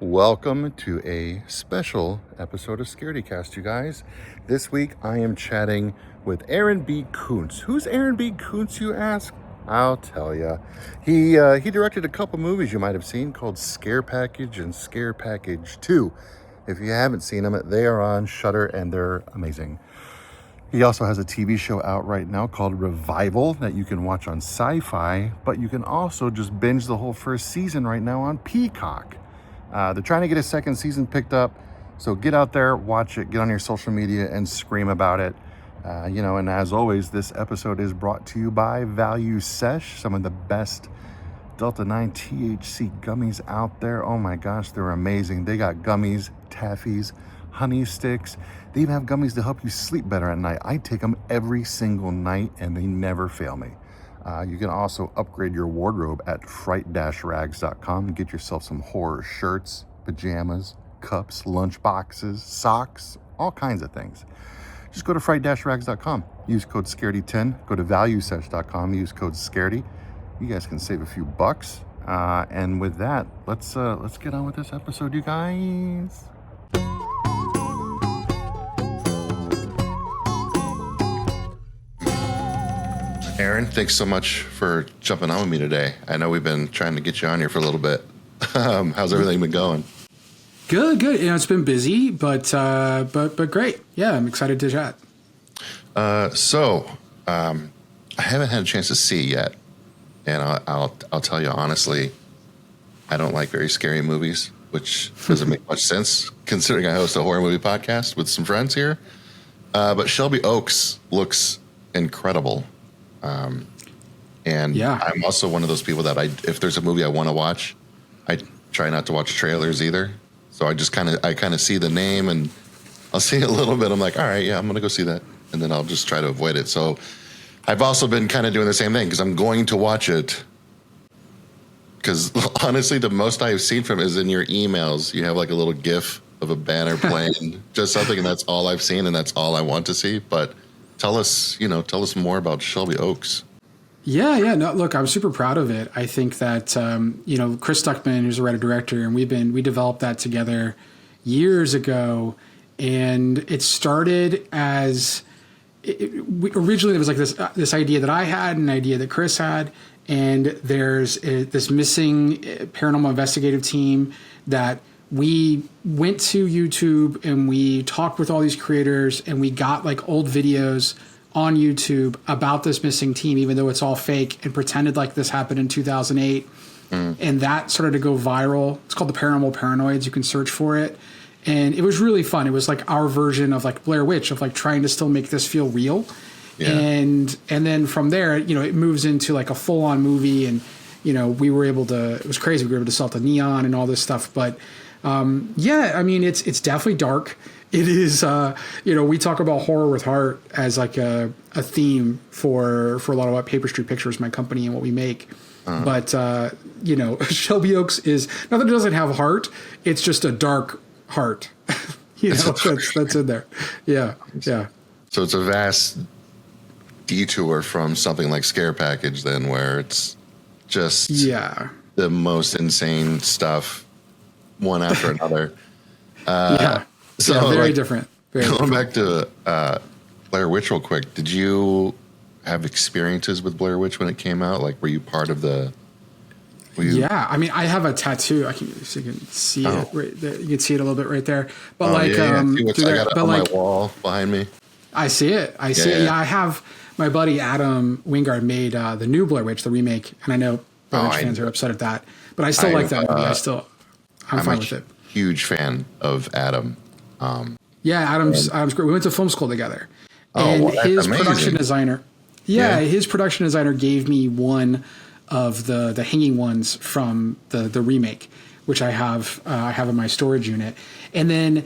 Welcome to a special episode of Scaredycast, you guys. This week I am chatting with Aaron B. Koontz. Who's Aaron B. Koontz, you ask? I'll tell you. He directed a couple movies you might have seen called Scare Package and Scare Package 2. If you haven't seen them, they are on Shudder and they're amazing. He also has a TV show out right now called Revival that you can watch on Sci-Fi, but you can also just binge the whole first season right now on Peacock. They're trying to get a second season picked up, so get out there, watch it, get on your social media, and scream about it. And as always, this episode is brought to you by Value Sesh, some of the best Delta 9 THC gummies out there. Oh my gosh, they're amazing. They got gummies, taffies, honey sticks. They even have gummies to help you sleep better at night. I take them every single night, and they never fail me. You can also upgrade your wardrobe at fright-rags.com. Get yourself some horror shirts, pajamas, cups, lunch boxes, socks, all kinds of things. Just go to fright-rags.com. Use code SCAREDY10. Go to valuesesh.com. Use code SCAREDY. You guys can save a few bucks. And with that, let's get on with this episode, you guys. Aaron, thanks so much for jumping on with me today. I know we've been trying to get you on here for a little bit. How's everything been going? Good. It's been busy, but great. Yeah, I'm excited to chat. I haven't had a chance to see yet, and I'll tell you honestly, I don't like very scary movies, which doesn't make much sense considering I host a horror movie podcast with some friends here. But Shelby Oaks looks incredible. I'm also one of those people that if there's a movie I want to watch, I try not to watch trailers either. So I just kind of see the name and I'll see it a little bit. I'm like, all right, yeah, I'm going to go see that. And then I'll just try to avoid it. So I've also been kind of doing the same thing because I'm going to watch it. Because honestly, the most I've seen from it is in your emails. You have like a little GIF of a banner playing, just something, and that's all I've seen and that's all I want to see. But tell us more about Shelby Oaks. Yeah. No, look, I'm super proud of it. I think that, Chris Stuckman, who's a writer-director, and we developed that together years ago. And it started as, originally it was like this idea that I had, an idea that Chris had. And there's this missing paranormal investigative team that we went to YouTube and we talked with all these creators and we got like old videos on YouTube about this missing team, even though it's all fake, and pretended like this happened in 2008. And that started to go viral. It's called the Paranormal Paranoids. You can search for it. And it was really fun. It was like our version of like Blair Witch, of like trying to still make this feel real. Yeah. And then from there, it moves into like a full on movie, and, we were able to, it was crazy. We were able to sell the neon and all this stuff. But it's definitely dark. It is, we talk about horror with heart as like a theme for a lot of what Paper Street Pictures, my company, and what we make. But, Shelby Oaks is, not that it doesn't have heart, it's just a dark heart. That's in there. Yeah. Yeah. So it's a vast detour from something like Scare Package then, where it's just the most insane stuff, one after another. Very different. Going back to Blair Witch real quick, did you have experiences with Blair Witch when it came out? Like, were you part of the... Yeah, I mean, I have a tattoo. I can so you can see it right there. You can see it a little bit right there. But I got it on my wall behind me. I see it. I see it. Yeah, I have... My buddy Adam Wingard made the new Blair Witch, the remake, and I know Blair Witch fans are upset at that, but I still like that movie. I'm fine with it. Huge fan of Adam. Adam's great. We went to film school together, and his production designer. His production designer gave me one of the hanging ones from the remake, which I have in my storage unit. And then,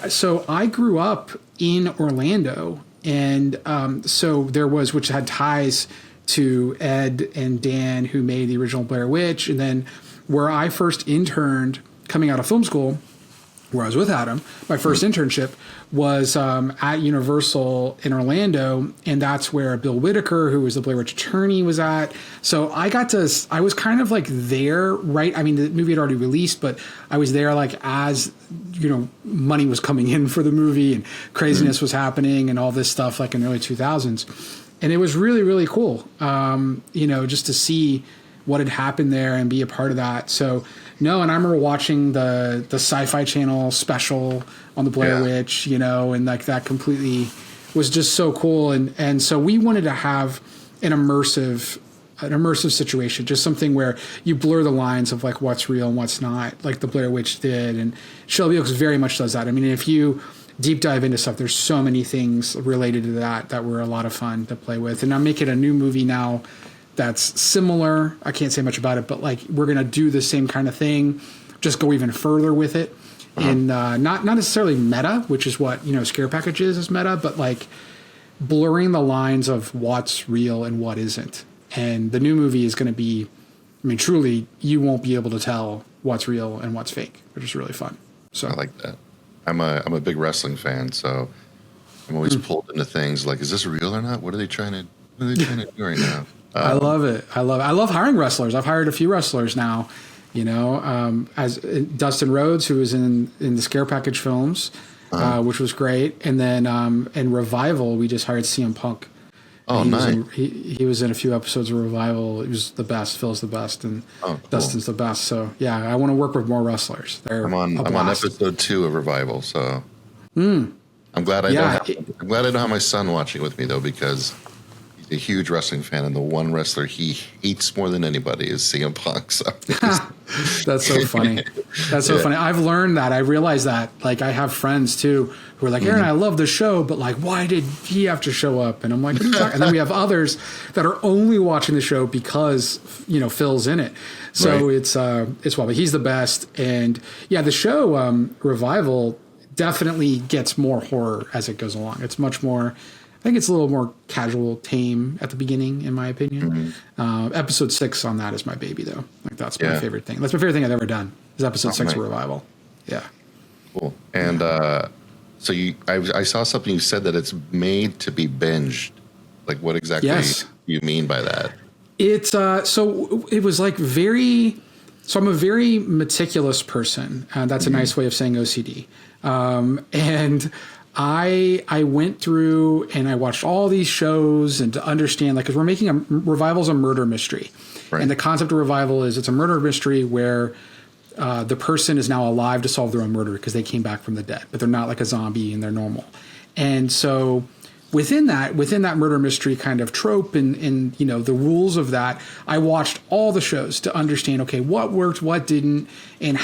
so I grew up in Orlando. And so there was, which had ties to Ed and Dan, who made the original Blair Witch. And then where I first interned coming out of film school where I was with Adam, my first internship was at Universal in Orlando, and that's where Bill Whitaker, who was the Blair Witch attorney, was at. So I was kind of like there, right? I mean, the movie had already released, but I was there like as, money was coming in for the movie and craziness was happening and all this stuff like in the early 2000s. And it was really, really cool, just to see what had happened there and be a part of that. So, no, and I remember watching the Sci-Fi Channel special on the Blair Witch, and like that completely was just so cool. And so we wanted to have an immersive situation, just something where you blur the lines of like what's real and what's not, like the Blair Witch did. And Shelby Oaks very much does that. I mean, if you deep dive into stuff, there's so many things related to that were a lot of fun to play with. And I'm making a new movie now that's similar. I can't say much about it, but like we're going to do the same kind of thing, just go even further with it. And not necessarily meta, which is what, Scare Package is meta, but like blurring the lines of what's real and what isn't. And the new movie is going to be, truly, you won't be able to tell what's real and what's fake, which is really fun. So I like that. I'm a big wrestling fan, so I'm always pulled into things like, is this real or not? What are they trying to do right now? I love it. I love hiring wrestlers. I've hired a few wrestlers now, as Dustin Rhodes, who was in the Scare Package films, which was great. And then in Revival, we just hired CM Punk. Oh, nice. He was in a few episodes of Revival. He was the best. Phil's the best. And cool. Dustin's the best. So, yeah, I want to work with more wrestlers. I'm on episode 2 of Revival, so I'm glad I don't have my son watching with me, though, because a huge wrestling fan, and the one wrestler he hates more than anybody is CM Punk. So that's so funny. That's so funny. I've learned that. I realized that. Like, I have friends too who are like, Aaron, I love the show, but like, why did he have to show up? And I'm like, what are you talking? And then we have others that are only watching the show because Phil's in it. So it's well, but he's the best. And yeah, the show Revival definitely gets more horror as it goes along. It's much more. I think it's a little more casual, tame at the beginning, in my opinion. Episode 6 on that is my baby, though. Like that's my favorite thing. That's my favorite thing I've ever done. Is episode 6 of Revival. Yeah. Cool. And so I saw something you said that it's made to be binged. Like, what exactly do you mean by that? It's so it was like very. So I'm a very meticulous person. That's a nice way of saying OCD. And I went through and I watched all these shows and to understand, like, because we're making Revival's a murder mystery. Right. And the concept of Revival is it's a murder mystery where the person is now alive to solve their own murder because they came back from the dead, but they're not like a zombie and they're normal. And so within that murder mystery kind of trope and the rules of that, I watched all the shows to understand, okay, what worked, what didn't, and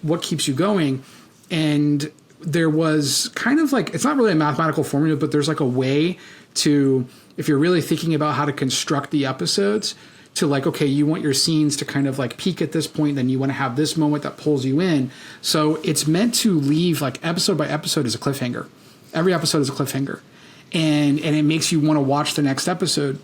what keeps you going. And there was kind of like, it's not really a mathematical formula, but there's like a way to, if you're really thinking about how to construct the episodes, to like, okay, you want your scenes to kind of like peak at this point, then you want to have this moment that pulls you in. So it's meant to leave, like, episode by episode is a cliffhanger. Every episode is a cliffhanger. And it makes you want to watch the next episode.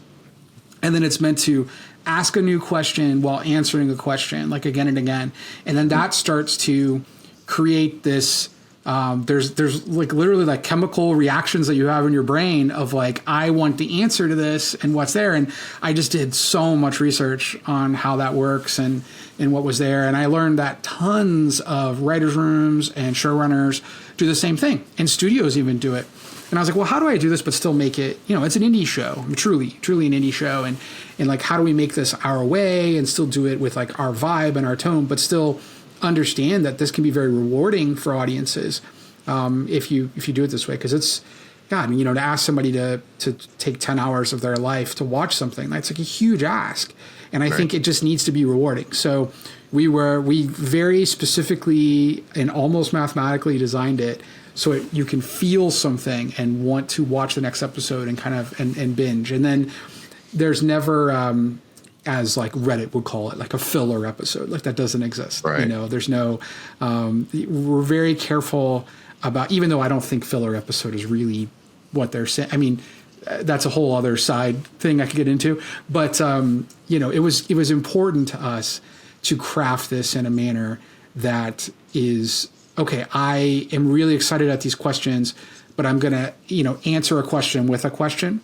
And then it's meant to ask a new question while answering a question, like again and again. And then that starts to create this, there's like literally like chemical reactions that you have in your brain of like, I want the answer to this and what's there. And I just did so much research on how that works and what was there. And I learned that tons of writers' rooms and showrunners do the same thing, and studios even do it. And I was like, well, how do I do this but still make it, it's an indie show. I mean, truly an indie show. And like, how do we make this our way and still do it with like our vibe and our tone, but still understand that this can be very rewarding for audiences if you do it this way, because it's to ask somebody to take 10 hours of their life to watch something, that's like a huge ask, and I think it just needs to be rewarding. So we very specifically and almost mathematically designed it so you can feel something and want to watch the next episode and kind of and binge. And then there's never as like Reddit would call it, like a filler episode. Like that doesn't exist. Right. There's no, we're very careful about, even though I don't think filler episode is really what they're saying. I mean, that's a whole other side thing I could get into, but it was important to us to craft this in a manner that is okay, I am really excited at these questions, but I'm going to, answer a question with a question.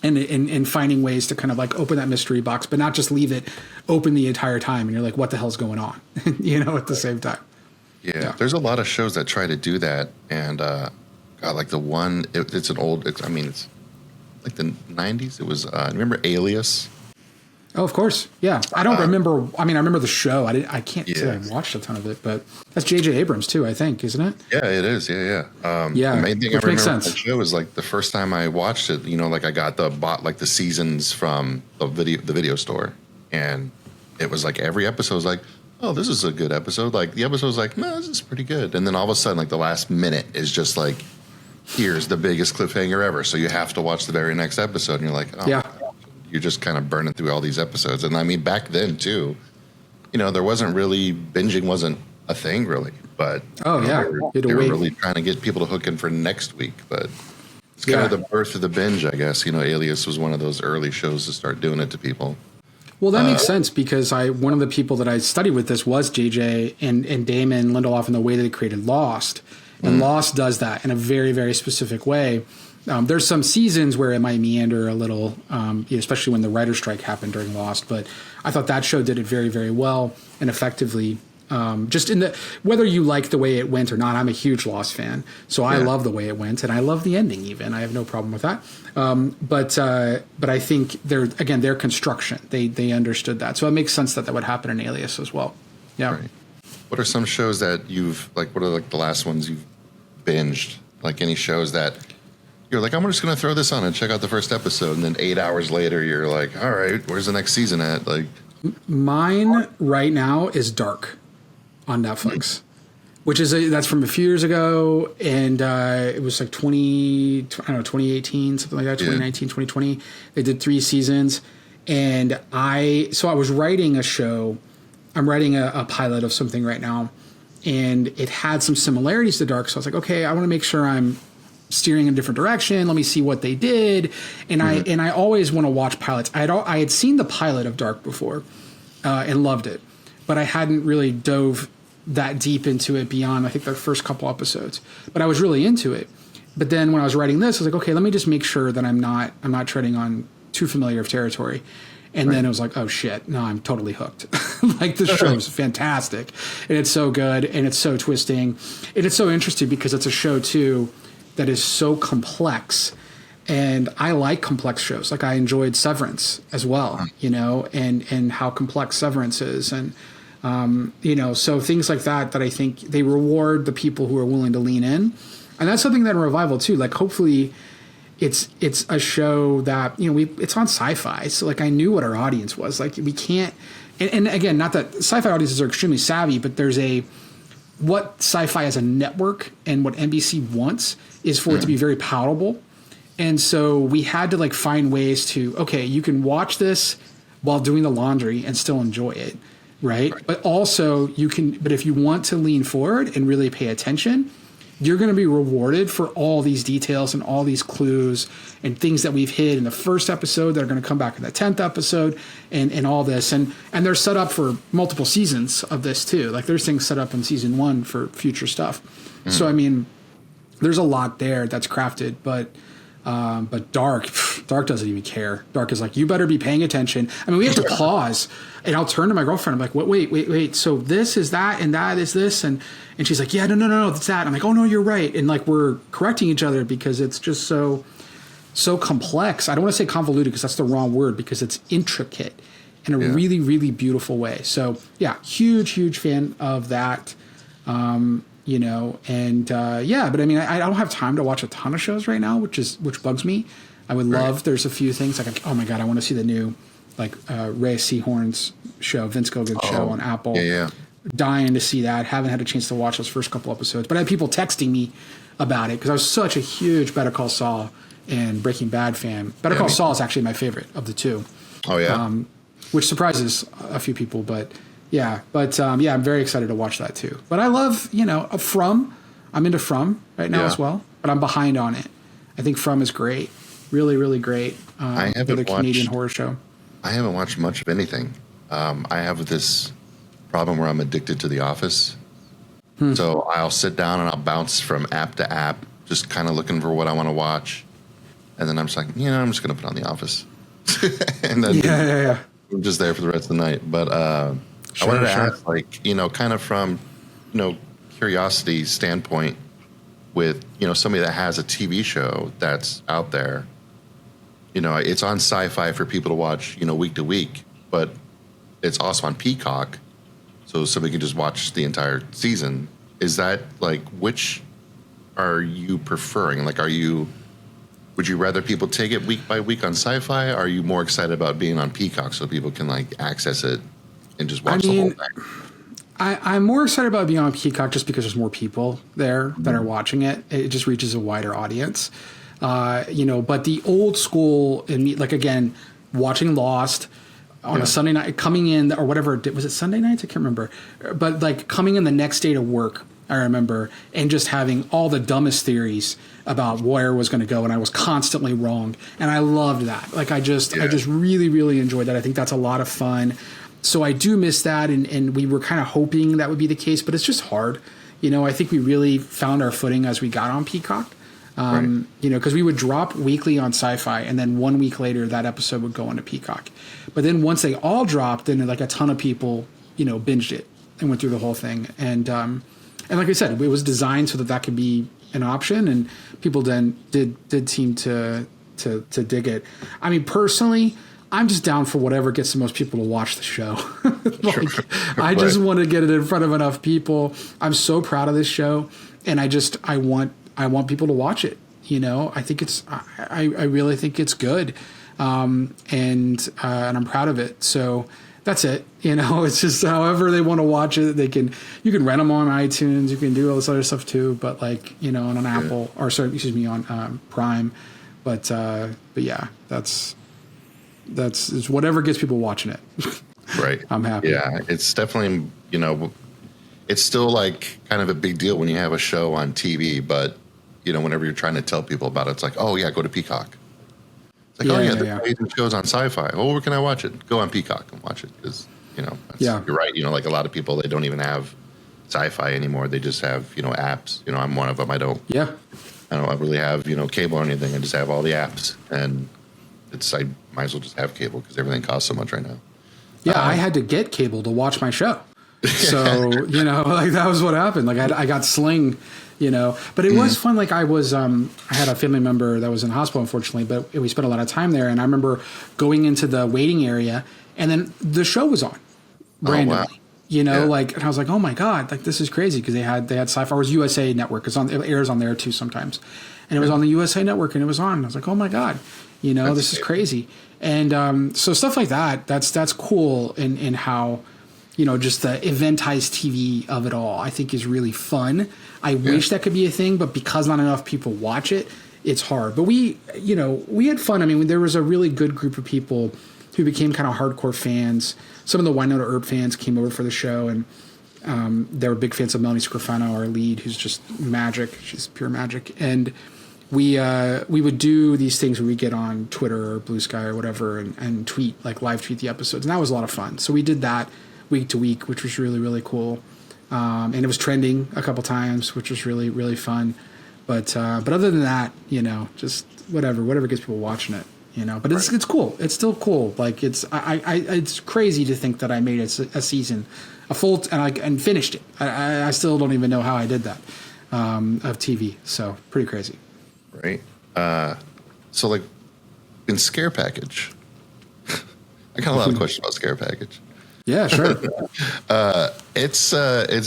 And finding ways to kind of like open that mystery box, but not just leave it open the entire time. And you're like, what the hell's going on? At the same time. Yeah. There's a lot of shows that try to do that. And, God, like the one, it's an old, it's like the 90s. It was, remember Alias? Oh, of course. Yeah. I don't remember. I mean, I remember the show. I can't say I watched a ton of it, but that's J.J. Abrams too, I think, isn't it? Yeah, it is. Yeah. Yeah. The main thing I remember makes from sense. the show is like the first time I watched it, like I bought like the seasons from the video store, and it was like every episode was like, oh, this is a good episode. Like the episode was like, no, this is pretty good. And then all of a sudden, like the last minute is just like, here's the biggest cliffhanger ever. So you have to watch the very next episode. And you're like, oh, yeah. You're just kind of burning through all these episodes. And I mean, back then too, there wasn't really, binging wasn't a thing really, but they were really trying to get people to hook in for next week. But it's kind of the birth of the binge, I guess. Alias was one of those early shows to start doing it to people. Well, that makes sense because one of the people that I studied with this was JJ and Damon Lindelof in the way that they created Lost. And Lost does that in a very, very specific way. There's some seasons where it might meander a little, especially when the writer's strike happened during Lost. But I thought that show did it very, very well and effectively. Just in the whether you like the way it went or not, I'm a huge Lost fan, so I love the way it went, and I love the ending. Even I have no problem with that. But I think their construction, they understood that, so it makes sense that would happen in Alias as well. Yeah. Right. What are some shows that you've what are like the last ones you've binged? Like any shows that you're like, I'm just going to throw this on and check out the first episode, and then 8 hours later, you're like, all right, where's the next season at? Like, mine right now is Dark on Netflix, which is that's from a few years ago, and it was like 2018, something like that, 2019, 2020. They did 3 seasons, and I was writing a show. I'm writing a pilot of something right now, and it had some similarities to Dark, so I was like, okay, I want to make sure I'm steering in a different direction. Let me see what they did. And I always want to watch pilots. I had seen the pilot of Dark before and loved it, but I hadn't really dove that deep into it beyond, I think, the first couple episodes. But I was really into it. But then when I was writing this, I was like, okay, let me just make sure that I'm not treading on too familiar of territory. And then it was like, oh shit, no, I'm totally hooked. Like this show is fantastic, and it's so good, and it's so twisting, and it's so interesting because it's a show too that is so complex, and I like complex shows. Like I enjoyed Severance as well, and how complex Severance is, and so things like that I think they reward the people who are willing to lean in, and that's something that in Revival too. Like hopefully, it's a show that it's on Sci-Fi, so like I knew what our audience was. Like we can't, and again, not that Sci-Fi audiences are extremely savvy, but there's what Sci-Fi as a network and what NBC wants is for it to be very palatable. And so we had to like find ways to, okay, you can watch this while doing the laundry and still enjoy it. Right. But also but if you want to lean forward and really pay attention, you're going to be rewarded for all these details and all these clues and things that we've hid in the first episode that are going to come back in the 10th episode and all this. And they're set up for multiple seasons of this too. Like there's things set up in season 1 for future stuff. So, I mean, there's a lot there that's crafted, but Dark doesn't even care. Dark is like, you better be paying attention. I mean, we have to pause, and I'll turn to my girlfriend. I'm like, wait. So this is that, and that is this, and she's like, yeah, no, that's that. I'm like, oh no, you're right. And like we're correcting each other because it's just so complex. I don't want to say convoluted because that's the wrong word, because it's intricate in a really, really beautiful way. So yeah, huge fan of that. But I mean, I don't have time to watch a ton of shows right now, which bugs me. I would love, there's a few things like, oh my God, I want to see the new, like, Ray Seahorn's show, Vince Gilligan's show on Apple. Yeah. Dying to see that. Haven't had a chance to watch those first couple episodes, but I had people texting me about it because I was such a huge Better Call Saul and Breaking Bad fan. Better Call Saul is actually my favorite of the two. Oh yeah. Which surprises a few people, but I'm very excited to watch that too. But I love, From. I'm into From right now as well, but I'm behind on it. I think From is great. Really, really great. I haven't for the Canadian horror show. I haven't watched much of anything. I have this problem where I'm addicted to The Office. So I'll sit down and I'll bounce from app to app, just kind of looking for what I want to watch. And then I'm just like, I'm just going to put on The Office. And then I'm just there for the rest of the night. But I wanted to ask, like, kind of from, curiosity standpoint with, somebody that has a TV show that's out there, it's on Sci-Fi for people to watch, week to week, but it's also on Peacock. So somebody can just watch the entire season. Is that like, which are you preferring? Like, would you rather people take it week by week on Sci-Fi? Are you more excited about being on Peacock so people can like access it and just watch the whole thing? I'm more excited about being on Peacock just because there's more people there that are watching it. It just reaches a wider audience. But the old school in me, like, again, watching Lost on a Sunday night, coming in, or whatever, was it Sunday nights? I can't remember. But like coming in the next day to work, I remember, and just having all the dumbest theories about where it was going to go, and I was constantly wrong. And I loved that. Like, I just really, really enjoyed that. I think that's a lot of fun. So I do miss that, and we were kind of hoping that would be the case, but it's just hard. I think we really found our footing as we got on Peacock. Because we would drop weekly on Sci-Fi, and then 1 week later that episode would go onto Peacock. But then once they all dropped, then like a ton of people, binged it and went through the whole thing. And like I said, it was designed so that could be an option, and people then did seem to dig it. I mean, personally, I'm just down for whatever gets the most people to watch the show. I just want to get it in front of enough people. I'm so proud of this show, and I want people to watch it. I think I really think it's good. And I'm proud of it. So that's it. It's just however they want to watch it. You can rent them on iTunes. You can do all this other stuff too, but like, on Apple on Prime. But yeah, it's whatever gets people watching it. Right. I'm happy. Yeah. It's definitely, it's still like kind of a big deal when you have a show on TV, but whenever you're trying to tell people about it, it's like, oh yeah, go to Peacock. It's like, there's amazing shows on Sci-Fi. Oh, where can I watch it? Go on Peacock and watch it. Because, you're right. Like a lot of people, they don't even have Sci-Fi anymore. They just have, apps. I'm one of them. I don't really have, cable or anything. I just have all the apps. And I might as well just have cable because everything costs so much right now. Yeah, I had to get cable to watch my show. So, like that was what happened. Like I got Sling, but it was fun. Like I had a family member that was in the hospital, unfortunately, but we spent a lot of time there. And I remember going into the waiting area, and then the show was on randomly, and I was like, oh my God, like this is crazy. Cause they had Sci-Fi. It was USA Network. It airs on there too sometimes. And it was on the USA Network, and it was on. I was like, oh my God, this is crazy. And so stuff like that's cool in how, just the eventized TV of it all, I think is really fun. I wish that could be a thing, but because not enough people watch it, it's hard. But we had fun. I mean, there was a really good group of people who became kind of hardcore fans. Some of the Winona Earp fans came over for the show, and they were big fans of Melanie Scrofano, our lead, who's just magic. She's pure magic. And we would do these things where we get on Twitter or Blue Sky or whatever and tweet, like live tweet the episodes. And that was a lot of fun. So we did that week to week, which was really, really cool. And it was trending a couple times, which was really, really fun. But other than that, just whatever gets people watching it, but it's cool. It's still cool. Like it's crazy to think that I made a season, a full, and finished it. I still don't even know how I did that, of TV. So pretty crazy. Right. So like in Scare Package, I got a lot of questions about Scare Package. Yeah, sure. It's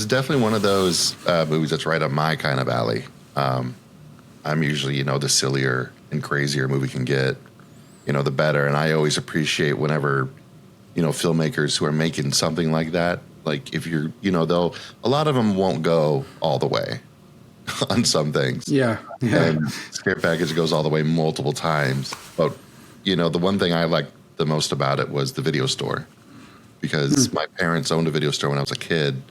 definitely one of those movies that's right up my kind of alley. I'm usually, the sillier and crazier a movie can get, the better. And I always appreciate whenever, filmmakers who are making something like that, like if you're, a lot of them won't go all the way on some things. Yeah. And Scare Package goes all the way multiple times. But, the one thing I liked the most about it was the video store. Because my parents owned a video store when I was a kid.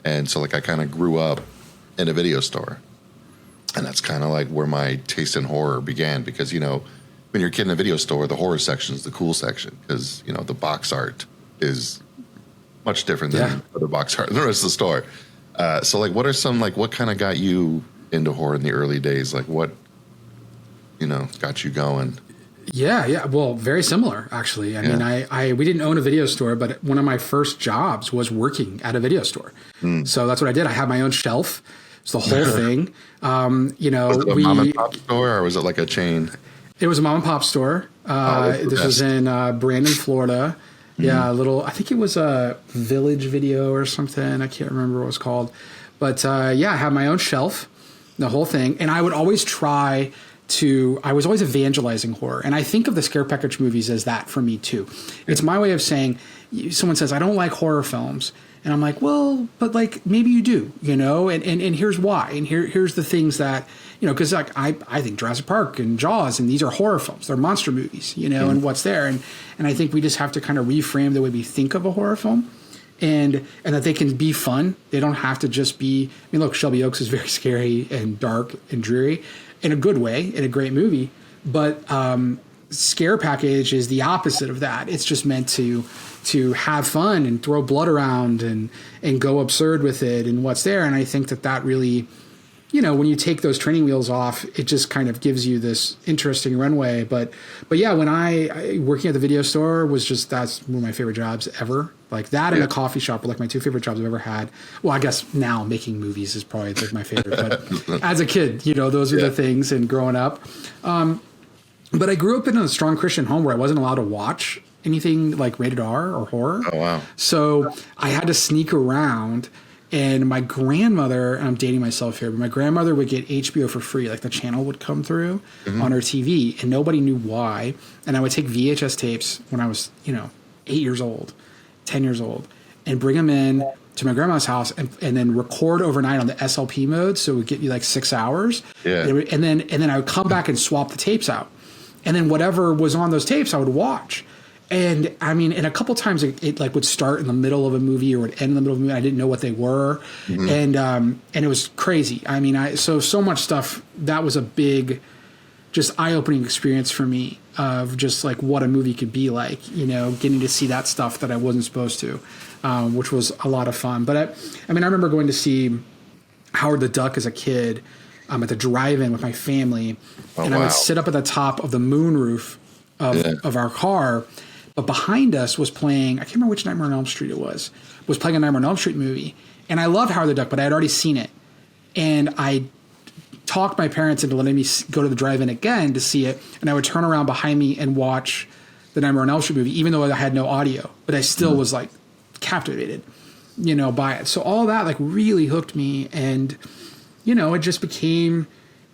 And so, I kind of grew up in a video store. And that's kind of like where my taste in horror began. Because, when you're a kid in a video store, the horror section is the cool section. Because, the box art is much different than the box art in the rest of the store. So like, what are some, like, what kind of got you into horror in the early days? Like what, got you going? Yeah. Well, very similar, actually. I mean, we didn't own a video store, but one of my first jobs was working at a video store. So that's what I did. I had my own shelf. It's the whole thing. Was it a mom and pop store, or was it like a chain? It was a mom and pop store. This was in Brandon, Florida. Yeah, I think it was a Village Video or something. I can't remember what it was called. But I had my own shelf, the whole thing. And I would always I was always evangelizing horror. And I think of the scare package movies as that for me too. It's my way of saying, someone says, I don't like horror films. And I'm like, well, but like, maybe you do, and here's why. And here's the things that, because like I think Jurassic Park and Jaws, and these are horror films, they're monster movies, and what's there. And I think we just have to kind of reframe the way we think of a horror film, and that they can be fun. They don't have to just be, look, Shelby Oaks is very scary and dark and dreary in a good way, in a great movie. But Scare Package is the opposite of that. It's just meant to have fun and throw blood around and go absurd with it and what's there. And I think that really, when you take those training wheels off, it just kind of gives you this interesting runway. But yeah, when I working at the video store that's one of my favorite jobs ever. Like that and a coffee shop were like my two favorite jobs I've ever had. Well, I guess now making movies is probably like my favorite, but as a kid, those are the things, and growing up. But I grew up in a strong Christian home where I wasn't allowed to watch anything like rated R or horror. Oh, wow. So I had to sneak around, and my grandmother, and I'm dating myself here, but my grandmother would get HBO for free. Like the channel would come through on her TV, and nobody knew why. And I would take VHS tapes when I was, 8 years old, 10 years old, and bring them in to my grandma's house and then record overnight on the SLP mode. So it would get you like 6 hours. Yeah. And then I would come back and swap the tapes out. And then whatever was on those tapes, I would watch. And I mean, and a couple times it like would start in the middle of a movie or would end in the middle of a movie. I didn't know what they were. And it was crazy. I mean, so much stuff. That was a big, just eye-opening experience for me of just like what a movie could be like, getting to see that stuff that I wasn't supposed to, which was a lot of fun. But I remember going to see Howard the Duck as a kid at the drive-in with my family. I would sit up at the top of the moonroof of our car. But behind us was playing, I can't remember which Nightmare on Elm Street it was playing a Nightmare on Elm Street movie. And I loved Howard the Duck, but I had already seen it. And I talked my parents into letting me go to the drive-in again to see it. And I would turn around behind me and watch the Nightmare on Elm Street movie, even though I had no audio. But I still was like captivated, by it. So all that like really hooked me. And, it just became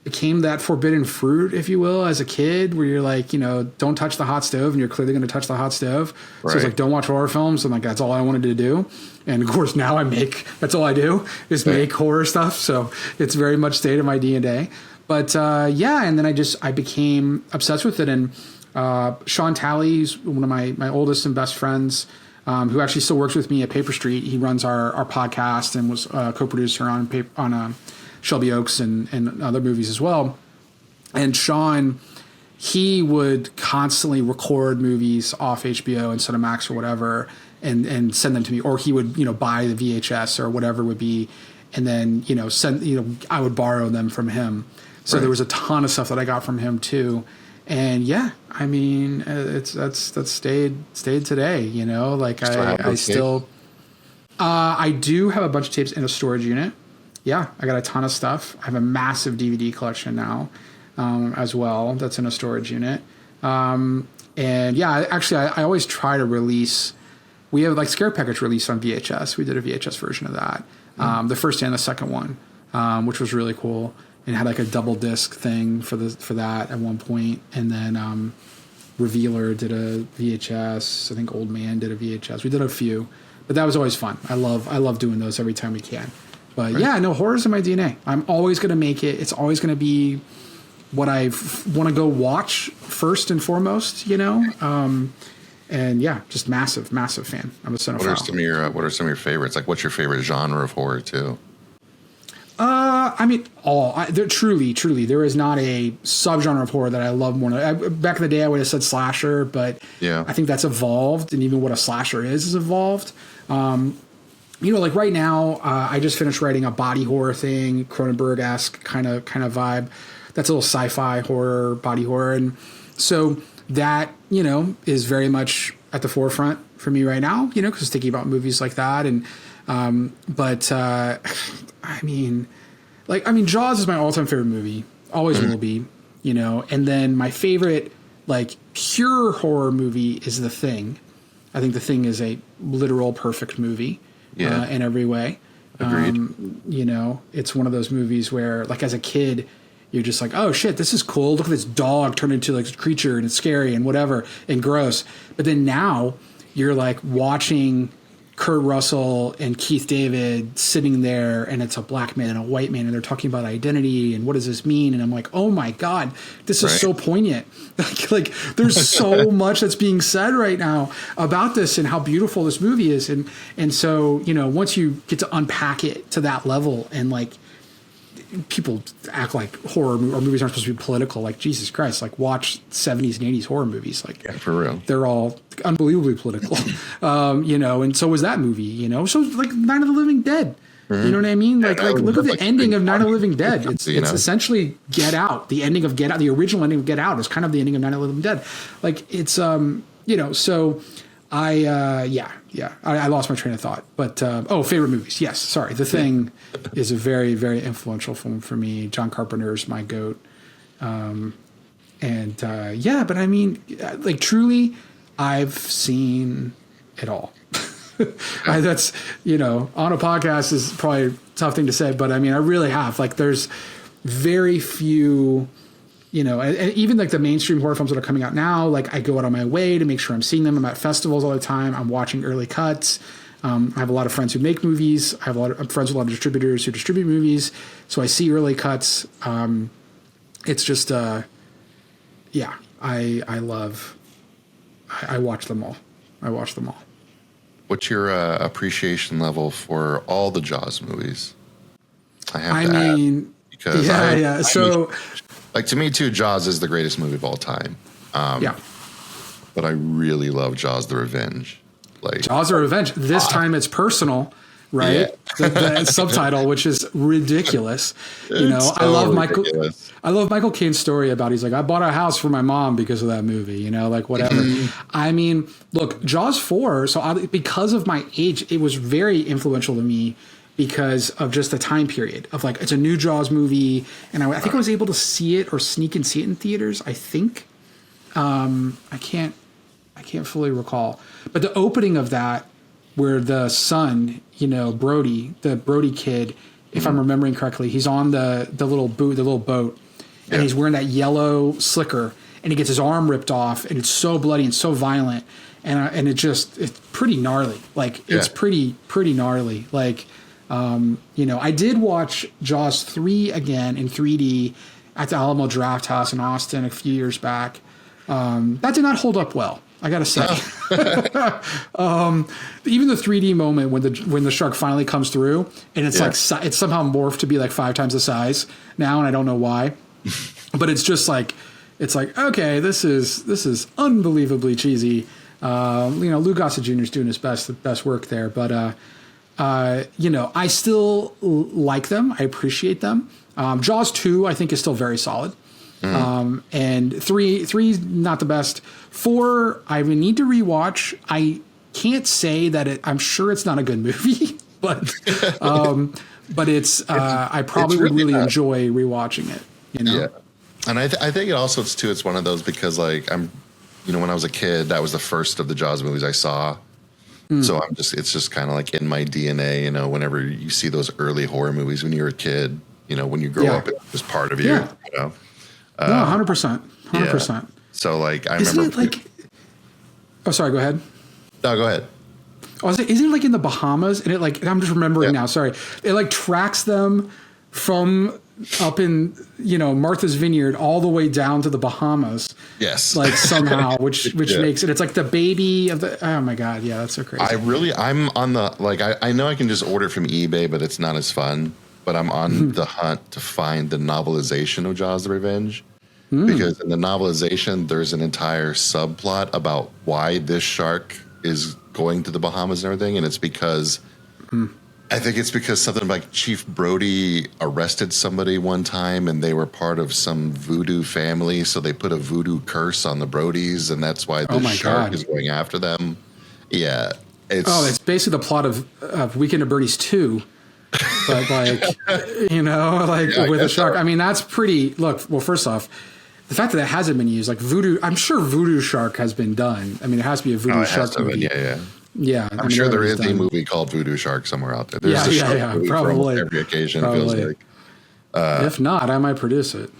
that forbidden fruit, if you will, as a kid, where you're like, don't touch the hot stove, and you're clearly going to touch the hot stove. Right. So it's like, don't watch horror films. And like, that's all I wanted to do. And of course now that's all I do is make horror stuff. So it's very much stayed in my DNA. But and then I became obsessed with it. And Sean Talley's one of my oldest and best friends, who actually still works with me at Paper Street. He runs our podcast and was a co-producer on Shelby Oaks and other movies as well. And Sean, he would constantly record movies off HBO and Cinemax or whatever and send them to me. Or he would, buy the VHS or whatever it would be. And then, I would borrow them from him. So there was a ton of stuff that I got from him too. And that's stayed today, like I still, I do have a bunch of tapes in a storage unit. Yeah, I got a ton of stuff. I have a massive DVD collection now as well that's in a storage unit. I always try to release. We have like Scare Package released on VHS. We did a VHS version of that. The first and the second one, which was really cool. And had like a double disc thing for that at one point. And then Revealer did a VHS. I think Old Man did a VHS. We did a few. But that was always fun. I love doing those every time we can. But horror's in my DNA. I'm always going to make it. It's always going to be what I want to go watch first and foremost, And just massive fan. I'm a cinephile. What are some of your favorites? Like, what's your favorite genre of horror too? Truly, there is not a subgenre of horror that I love more. Back in the day, I would have said slasher, but I think that's evolved, and even what a slasher is evolved. like right now, I just finished writing a body horror thing, Cronenberg-esque kind of vibe. That's a little sci-fi horror, body horror. And so that, is very much at the forefront for me right now, because thinking about movies like that. And, Jaws is my all-time favorite movie. Always will be, and then my favorite, like, pure horror movie is The Thing. I think The Thing is a literal perfect movie in every way. Agreed. It's one of those movies where, like, as a kid, you're just like, oh shit, this is cool. Look at this dog turn into like a creature and it's scary and whatever and gross. But then now you're like watching Kurt Russell and Keith David sitting there, and it's a black man and a white man, and they're talking about identity and what does this mean? And I'm like, oh my God, this is so poignant. like there's so much that's being said right now about this and how beautiful this movie is. And so, once you get to unpack it to that level, and like, people act like horror or movies aren't supposed to be political. Like, Jesus Christ, like, watch 70s and 80s horror movies. Like, for real. They're all unbelievably political. And so was that movie, So like Night of the Living Dead. Mm-hmm. You know what I mean? Like look at the ending of Night of the Living Dead. It's essentially Get Out. The ending of Get Out, the original ending of Get Out is kind of the ending of Night of the Living Dead. Like, it's, so I lost my train of thought, but, favorite movies. Yes. Sorry. The Thing is a very, very influential film for me. John Carpenter's my GOAT. But I mean, like, truly, I've seen it all. That's, on a podcast is probably a tough thing to say, but I mean, I really have. Like, there's very few, and even like the mainstream horror films that are coming out now, like, I go out on my way to make sure I'm seeing them. I'm at festivals all the time. I'm watching early cuts. I have a lot of friends who make movies. I have I'm friends with a lot of distributors who distribute movies. So I see early cuts. It's just, I watch them all. What's your appreciation level for all the Jaws movies? Because like, to me too, Jaws is the greatest movie of all time. But I really love Jaws: The Revenge. Like, Jaws: The Revenge. This time it's personal, right? Yeah. the subtitle, which is ridiculous. I love ridiculous. I love Michael Caine's story about, he's like, I bought a house for my mom because of that movie. Like, whatever. I mean, look, Jaws 4. So because of my age, it was very influential to me, because of just the time period of, like, it's a new Jaws movie. And I think I was able to see it or sneak and see it in theaters. I think, I can't fully recall, but the opening of that, where the son, Brody, the Brody kid, if I'm remembering correctly, he's on the little boat, and he's wearing that yellow slicker, and he gets his arm ripped off, and it's so bloody and so violent. And it's pretty gnarly. Like, it's pretty gnarly. Like, I did watch Jaws 3 again in 3D at the Alamo Draft House in Austin a few years back. That did not hold up well, I gotta say. Even the 3D moment when the shark finally comes through, and it's like, it's somehow morphed to be like 5 times the size now, and I don't know why. But it's just like, okay, this is unbelievably cheesy. Lou Gossett Jr. is doing his best work there, but I still like them. I appreciate them. Jaws 2, I think, is still very solid. And 3 not the best. 4, I would need to rewatch. I can't say that I'm sure it's not a good movie, but it's I probably would really enjoy rewatching it. Yeah, and I think it also it's one of those, because, like, when I was a kid, that was the first of the Jaws movies I saw. So it's just kind of like in my DNA, whenever you see those early horror movies when you're a kid, when you grow up, it's just part of you, No, 100%. 100%. Yeah. So, like, I Isn't remember. It like, oh, sorry, go ahead. No, go ahead. Isn't it like in the Bahamas? And I'm just remembering now, sorry. It like tracks them from up in, Martha's Vineyard all the way down to the Bahamas. Yes. Like, somehow, which makes it, it's like the baby of the, oh my God. Yeah, that's so crazy. I'm on the, like, I know I can just order from eBay, but it's not as fun. But I'm on the hunt to find the novelization of Jaws: The Revenge. Because in the novelization, there's an entire subplot about why this shark is going to the Bahamas and everything. And it's because I think it's because something like Chief Brody arrested somebody one time and they were part of some voodoo family. So they put a voodoo curse on the Brodies, and that's why the shark is going after them. Yeah. It's basically the plot of Weekend at Bernie's 2. But with a shark. I mean, that's pretty. Look, well, first off, the fact that it hasn't been used, like voodoo, I'm sure voodoo shark has been done. I mean, there has to be a voodoo shark movie. Yeah. I'm sure there is a movie called Voodoo Shark somewhere out there. There's a shark movie probably for every occasion. Feels like. If not, I might produce it.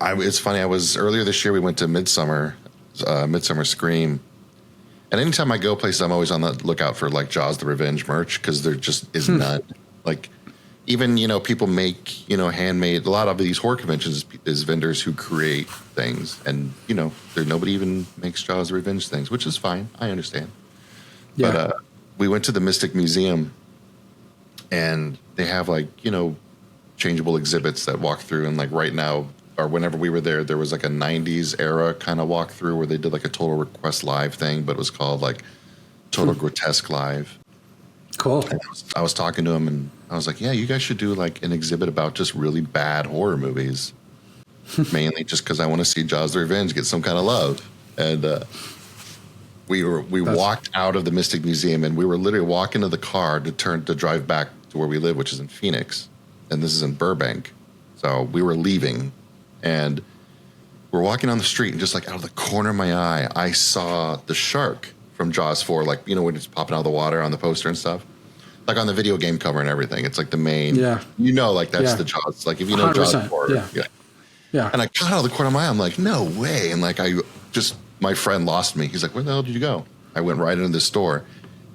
It's funny. Earlier this year. We went to Midsummer Scream, and anytime I go places, I'm always on the lookout for like Jaws: The Revenge merch because there just is none. Like, even people make handmade. A lot of these horror conventions is vendors who create things, and nobody even makes Jaws: The Revenge things, which is fine. I understand. Yeah. But we went to the Mystic Museum, and they have changeable exhibits that walk through. And like right now, or whenever we were there, there was like a 90s era kind of walkthrough where they did like a Total Request Live thing, but it was called like Total Grotesque Live. Cool. And I was talking to him, and I was like, yeah, you guys should do like an exhibit about just really bad horror movies. Mainly just because I want to see Jaws: The Revenge get some kind of love. And we walked out of the Mystic Museum, and we were literally walking to the car to drive back to where we live, which is in Phoenix, and this is in Burbank. So we were leaving, and we're walking on the street, and just like out of the corner of my eye, I saw the shark from Jaws 4, like when it's popping out of the water on the poster and stuff, like on the video game cover and everything. It's like the main, that's the Jaws. Like if you know Jaws 4, yeah. And I got out of the corner of my eye, I'm like, no way, and like my friend lost me. He's like, where the hell did you go? I went right into the store,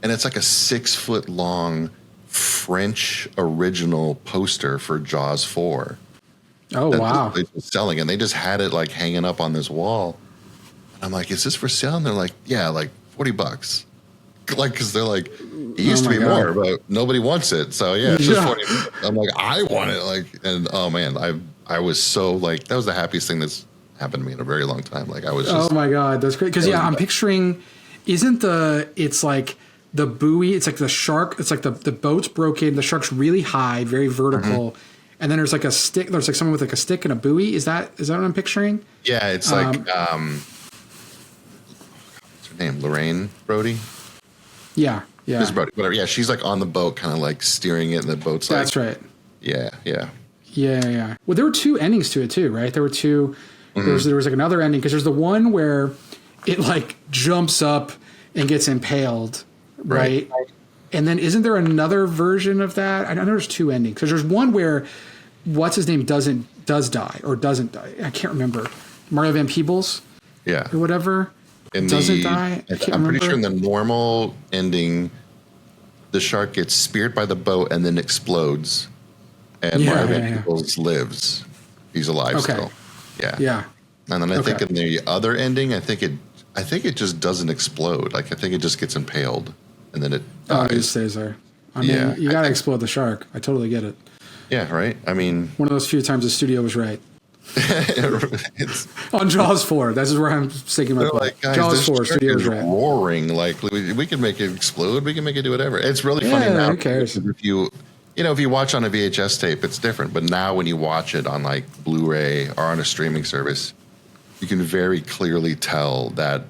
and it's like a 6-foot long French original poster for Jaws 4. Oh, wow. They were selling, and they just had it like hanging up on this wall. And I'm like, is this for sale? And they're like, yeah, like $40. Like, because they're like, it used to be more, but nobody wants it. So yeah, it's just $40. I'm like, I want it. Like, and oh man, I was so like, that was the happiest thing that's happened to me in a very long time. Like I was just, oh my God, that's great. Because I'm picturing, it's like the buoy, it's like the shark, it's like the boat's broken, the shark's really high, very vertical, and then there's like a stick, there's like someone with like a stick and a buoy. Is that what I'm picturing? Yeah, it's like what's her name? Lorraine Brody? Yeah. Miss Brody, whatever. Yeah, she's like on the boat, kind of like steering it, and the boat's like, that's right. Yeah. Well, there were 2 endings to it too, right? There were 2. There was like another ending, because there's the one where it like jumps up and gets impaled, right? And then isn't there another version of that? I know there's 2 endings, because there's one where what's his name does die. I can't remember. Mario Van Peebles, or whatever. Doesn't die. I'm pretty sure in the normal ending, the shark gets speared by the boat and then explodes, and Mario Van Peebles lives. He's alive still. Yeah. And then I think in the other ending, I think it just doesn't explode. Like I think it just gets impaled, and then it dies. Oh, it stays there. I mean, you got to explode the shark. I totally get it. Yeah, right. I mean, one of those few times the studio was right. On Jaws 4, this is where I'm sticking my point. Like, Jaws 4, studio was right. Roaring, like we can make it explode. We can make it do whatever. It's really funny now. Who cares? If you watch on a VHS tape, it's different. But now when you watch it on like Blu-ray or on a streaming service, you can very clearly tell that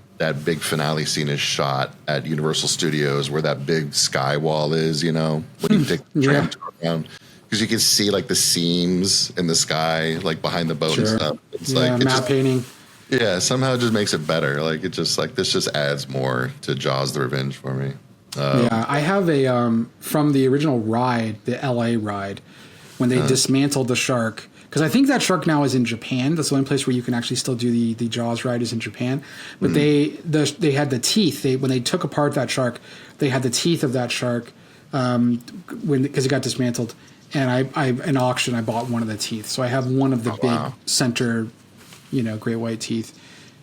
big finale scene is shot at Universal Studios, where that big sky wall is, when you take the tram tour around. Because you can see like the seams in the sky, like behind the boat and stuff. It's matte painting. Yeah, somehow it just makes it better. Like it just like this just adds more to Jaws: The Revenge for me. I have a from the original ride, the LA ride, when they dismantled the shark. Because I think that shark now is in Japan. That's the only place where you can actually still do the Jaws ride is in Japan. But they had the teeth. When they took apart that shark, they had the teeth of that shark because it got dismantled. And I in auction, I bought one of the teeth. So I have one of the big center, great white teeth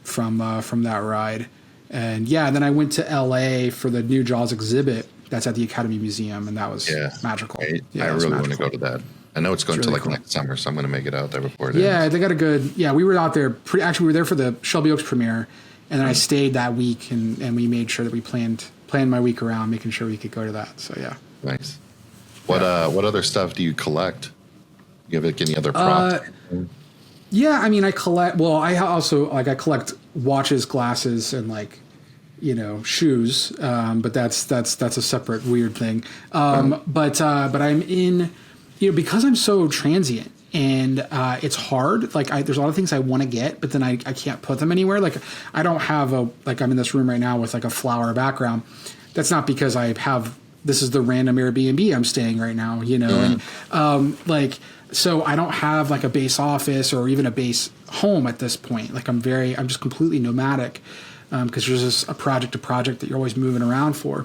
from that ride. And then I went to LA for the new Jaws exhibit that's at the Academy Museum, and that was magical. I really want to go to that. I know it's going to next summer, so I'm going to make it out there before it ends. They got a good. Yeah, we were out there. We were there for the Shelby Oaks premiere, and then I stayed that week, and we made sure that we planned my week around making sure we could go to that. So yeah, nice. What other stuff do you collect? You have like any other props? Yeah, I mean, I collect. Well, I also I collect watches, glasses, and shoes. But that's a separate weird thing. But I'm in, because I'm so transient. And it's hard. Like there's a lot of things I want to get, but then I can't put them anywhere. Like I don't have I'm in this room right now with like a flower background. That's not because this is the random Airbnb I'm staying right now, and so I don't have like a base office or even a base home at this point. Like I'm just completely nomadic because there's just a project to project that you're always moving around for.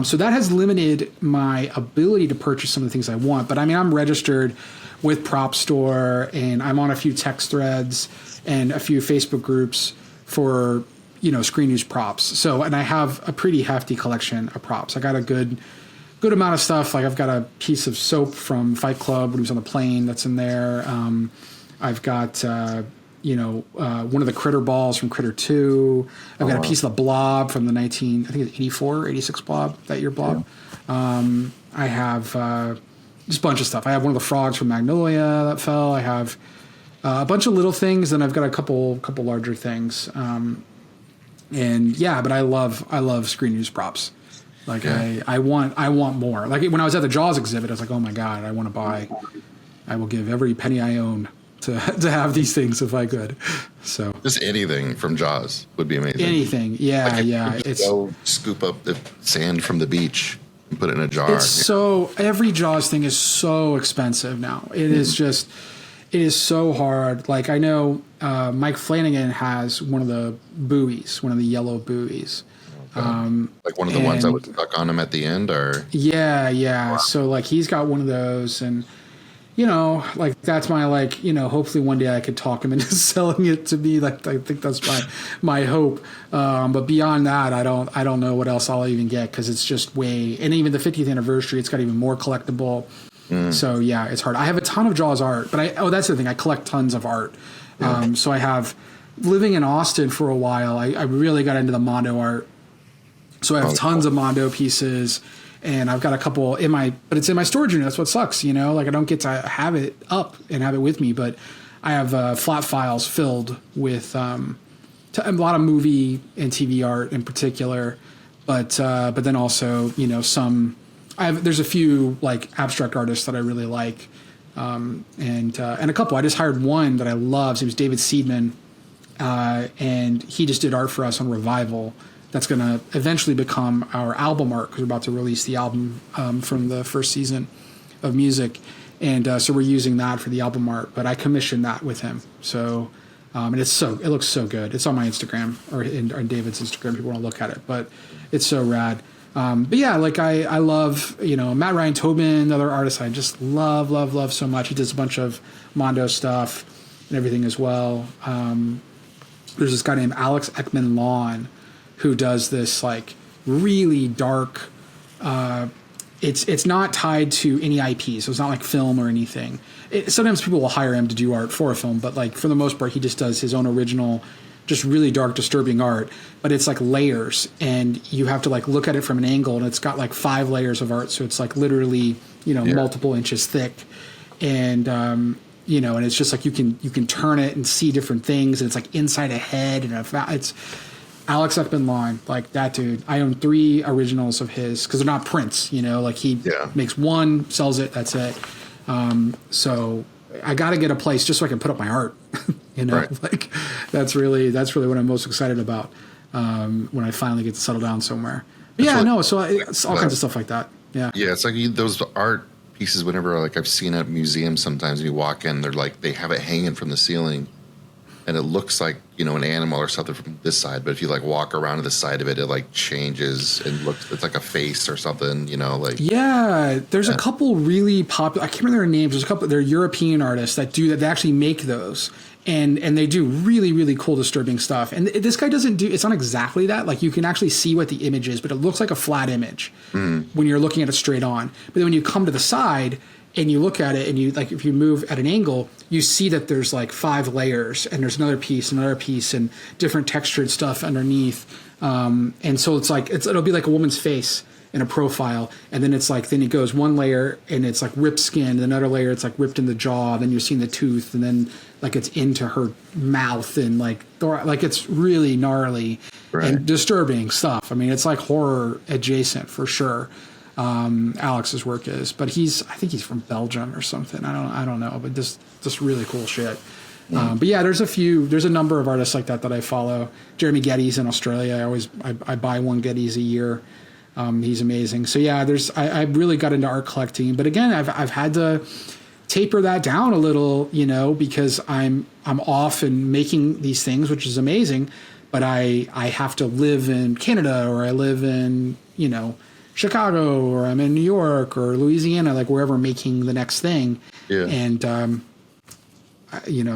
So that has limited my ability to purchase some of the things I want. But I mean, I'm registered with Prop Store, and I'm on a few text threads and a few Facebook groups for, screen use props. So, and I have a pretty hefty collection of props. I got a good amount of stuff. Like I've got a piece of soap from Fight Club when he was on the plane that's in there. I've got, one of the Critter balls from Critter 2. I've got a piece of the Blob from the 84, 86 Blob, that year Blob. Yeah. I have just a bunch of stuff. I have one of the frogs from Magnolia that fell. I have a bunch of little things, and I've got a couple larger things. But I love screen use props. Like I want more. Like when I was at the Jaws exhibit, I was like, oh my God, I will give every penny I own to have these things if I could. So just anything from Jaws would be amazing. Anything. Yeah. It's go scoop up the sand from the beach and put it in a jar. Every Jaws thing is so expensive now. It is so hard. Like I know Mike Flanagan has one of the buoys, one of the yellow buoys. Okay. Like one of the ones that was stuck on him at the end, or Wow. So like he's got one of those, and that's my hopefully one day I could talk him into selling it to me. Like I think that's my hope. But beyond that, I don't know what else I'll even get, because it's just and even the 50th anniversary, it's got even more collectible. So yeah, it's hard. I have a ton of Jaws art, but that's the thing. I collect tons of art. So I have, living in Austin for a while, I really got into the Mondo art. So I have tons of Mondo pieces, and I've got a couple but it's in my storage unit. That's what sucks, like I don't get to have it up and have it with me, but I have flat files filled with a lot of movie and TV art in particular, but then also, there's a few like abstract artists that I really like, and a couple. I just hired one that I love. His name was David Seidman, and he just did art for us on Revival. That's going to eventually become our album art, because we're about to release the album from the first season of music. And so we're using that for the album art. But I commissioned that with him. So, and it looks so good. It's on my Instagram, or on David's Instagram if you want to look at it. But it's so rad. But yeah, like I love, Matt Ryan Tobin, another artist I just love so much. He does a bunch of Mondo stuff and everything as well. There's this guy named Alex Ekman Lawn, who does this like really dark, it's not tied to any IP, so it's not like film or anything. Sometimes people will hire him to do art for a film, but like for the most part, he just does his own original, just really dark, disturbing art. But it's like layers, and you have to like look at it from an angle, and it's got like 5 layers of art, so it's like literally multiple inches thick, and and it's just like you can turn it and see different things, and it's like inside a head, and it's Alex Ekman Lawn, like that dude. I own 3 originals of his, because they're not prints, like he makes one, sells it, that's it. So I got to get a place just so I can put up my art, right. Like that's really what I'm most excited about when I finally get to settle down somewhere. But so it's all kinds of stuff like that. Yeah. Yeah. It's like those art pieces, whenever like I've seen at museums, sometimes when you walk in, they're like, they have it hanging from the ceiling, and it looks like, an animal or something from this side. But if you like walk around to the side of it, it like changes and it's like a face or something, like. Yeah. There's a couple really popular, I can't remember their names. There's a couple, they're European artists that do that. They actually make those, and they do really, really cool, disturbing stuff. And this guy it's not exactly that. Like you can actually see what the image is, but it looks like a flat image when you're looking at it straight on. But then when you come to the side and you look at it, and you like, if you move at an angle, you see that there's like 5 layers, and there's another piece, and different textured stuff underneath. And so it's like, it'll be like a woman's face, in a profile, and then it's like, then it goes one layer and it's like ripped skin, and another layer it's like ripped in the jaw, then you're seeing the tooth, and then like it's into her mouth, and like it's really gnarly and disturbing stuff. I mean, it's like horror adjacent for sure. Alex's work is, but I think he's from Belgium or something. I don't know, but just really cool shit. But yeah, there's a number of artists like that I follow. Jeremy Geddes in Australia. I buy one Geddes a year. He's amazing. So yeah, I really got into art collecting, but again, I've had to taper that down a little, because I'm off and making these things, which is amazing, but I have to live in Canada, or I live in, Chicago, or I'm in New York or Louisiana, like wherever I'm making the next thing. Yeah. And,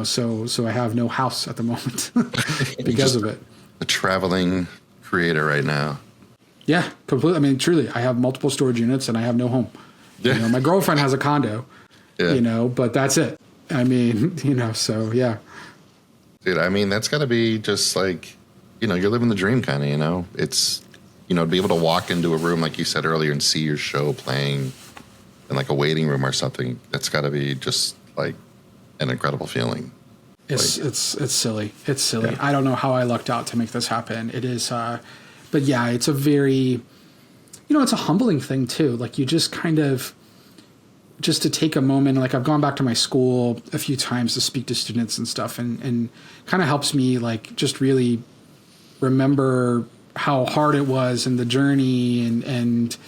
so I have no house at the moment because of it. A traveling creator right now. Yeah, completely. I mean, truly, I have multiple storage units and I have no home. Yeah. My girlfriend has a condo, but that's it. I mean, so yeah. Dude, I mean, that's got to be just like, you're living the dream kind of, it's, to be able to walk into a room, like you said earlier, and see your show playing in like a waiting room or something. That's got to be just like an incredible feeling. It's silly. It's silly. Yeah. I don't know how I lucked out to make this happen. It is, but yeah, it's a very, it's a humbling thing too. Like you just kind of, just to take a moment, like I've gone back to my school a few times to speak to students and stuff, and kind of helps me like just really remember how hard it was and the journey, and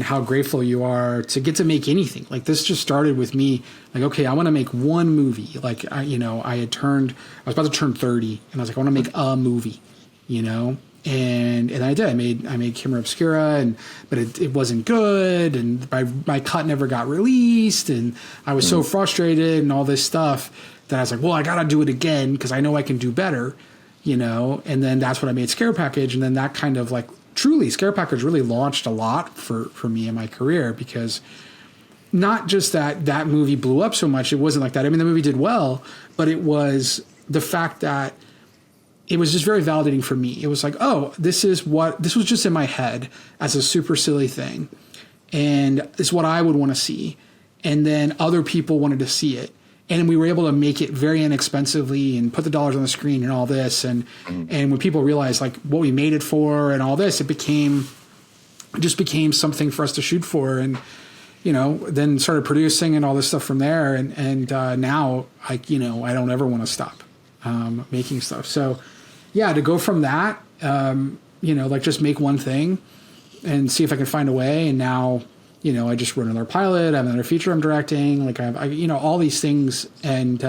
how grateful you are to get to make anything. Like this just started with me like, okay, I want to make one movie. Like I was about to turn 30 and I was like, I want to make a movie, and I did. I made Camera Obscura, but it wasn't good, and my cut never got released, and I was so frustrated and all this stuff that I was like, well, I got to do it again because I know I can do better. And then that's what I made Scare Package. And then that kind of like truly Scare Package really launched a lot for me in my career, because not just that movie blew up so much. It wasn't like that. I mean, the movie did well, but it was the fact that it was just very validating for me. It was like, oh, this was just in my head as a super silly thing. And it's what I would want to see. And then other people wanted to see it. And we were able to make it very inexpensively and put the dollars on the screen and all this. And when people realized like what we made it for and all this, it just became something for us to shoot for. And, then started producing and all this stuff from there. And now I don't ever want to stop making stuff. So yeah, to go from that, like just make one thing and see if I can find a way. And now, I just wrote another pilot. I have another feature I'm directing. Like I have all these things, and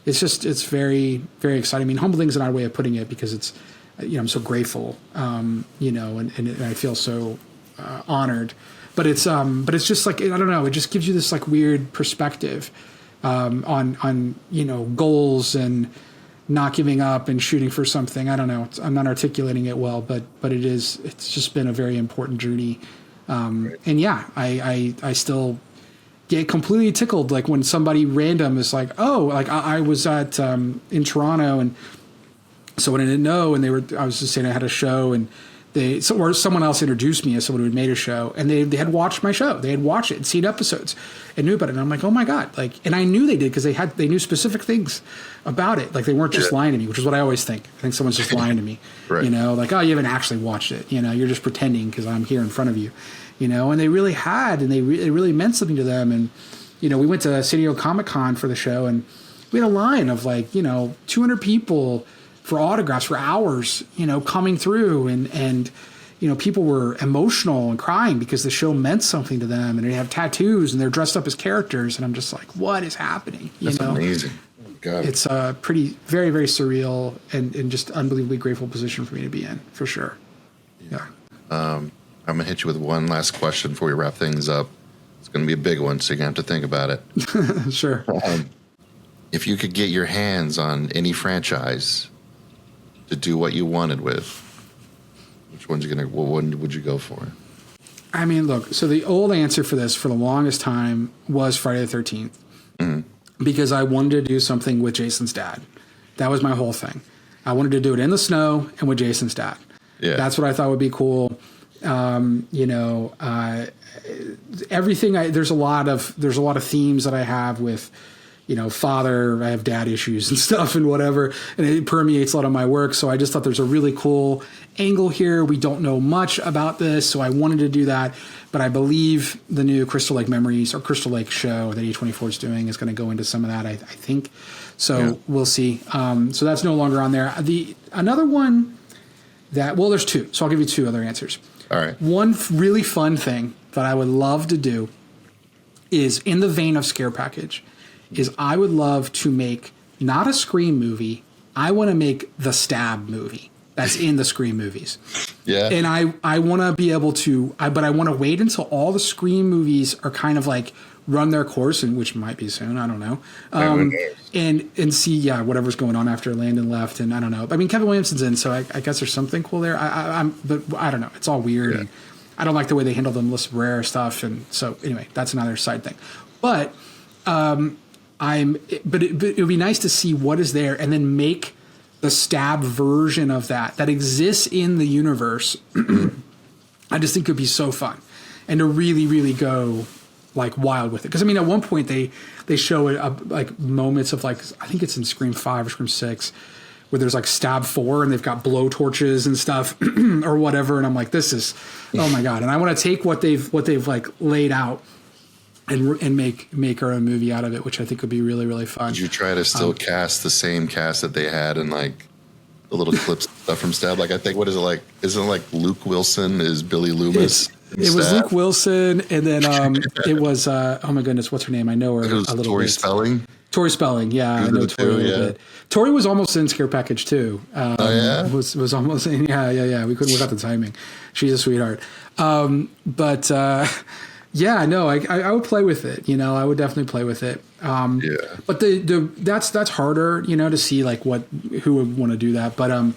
it's very, very exciting. I mean, humbling is not a way of putting it, because it's, I'm so grateful, and I feel so honored. But it's just like, I don't know. It just gives you this like weird perspective on goals and not giving up and shooting for something. I don't know. I'm not articulating it well, but it's just been a very important journey. And yeah, I still get completely tickled. Like when somebody random is like, oh, like I was at, in Toronto, and someone I didn't know, and I was just saying I had a show, and or someone else introduced me as someone who had made a show, and they had watched my show. They had watched it and seen episodes and knew about it. And I'm like, oh my God. Like, and I knew they did, because they knew specific things about it. Like they weren't just lying to me, which is what I always think. I think someone's just lying to me, right. Like, oh, you haven't actually watched it. You're just pretending because I'm here in front of you, and they really had, and it really meant something to them. And, we went to San Diego Comic-Con for the show, and we had a line of like, 200 people for autographs for hours, coming through, and people were emotional and crying because the show meant something to them, and they have tattoos and they're dressed up as characters. And I'm just like, what is happening? That's amazing. God. It's a pretty, very, very surreal and just unbelievably grateful position for me to be in, for sure. Yeah. I'm going to hit you with one last question before we wrap things up. It's going to be a big one, so you're going to have to think about it. Sure. If you could get your hands on any franchise to do what you wanted with, what one would you go for? I mean, look, so the old answer for this for the longest time was Friday the 13th. Mm-hmm. Because I wanted to do something with Jason's dad. That was my whole thing. I wanted to do it in the snow and with Jason's dad. Yeah. That's what I thought would be cool. You know, everything. There's a lot of themes that I have with, you know, father. I have dad issues and stuff and whatever, and it permeates a lot of my work. So I just thought there's a really cool angle here. We don't know much about this, so I wanted to do that. But I believe the new Crystal Lake Memories or Crystal Lake show that A24 is doing is going to go into some of that. I think so. We'll see. So that's no longer on there. Another one that there's two. So I'll give you two other answers. All right. One really fun thing that I would love to do is in the vein of Scare Package. Is I would love to make not a Scream movie. I want to make the Stab movie that's in the Scream movies. Yeah. And I want to be able to, but I want to wait until all the Scream movies are kind of like run their course, and which might be soon. I don't know. And see, whatever's going on after Landon left, and I don't know. I mean, Kevin Williamson's in, so I guess there's something cool there. But I don't know. It's all weird. Yeah. And I don't like the way they handle the Melissa Barrera stuff, and so anyway, that's another side thing. But it would be nice to see what is there, and then make the Stab version of that exists in the universe. I just think it would be so fun, and to really, really go like wild with it. Because I mean, at one point they show like moments of like, I think it's in Scream 5 or Scream 6, where there's like Stab 4 and they've got blow torches and stuff or whatever, and I'm like, this is, oh my god! And I want to take what they've like laid out and make our own movie out of it, which I think would be really, really fun. Did you try to still cast the same cast that they had in like the little clips stuff from Stab? Like, I think, what is it like? Isn't it like Luke Wilson is Billy Loomis? It was Luke Wilson, and then it was oh my goodness, what's her name? I know her a little Tori bit. Spelling. Tori Spelling, yeah, I know Tori a little bit. Tori was almost in Scare Package too. Was almost in, yeah. We couldn't without the timing. She's a sweetheart. Yeah, no, I would play with it. You know, I would definitely play with it. But that's harder, you know, to see like who would want to do that. But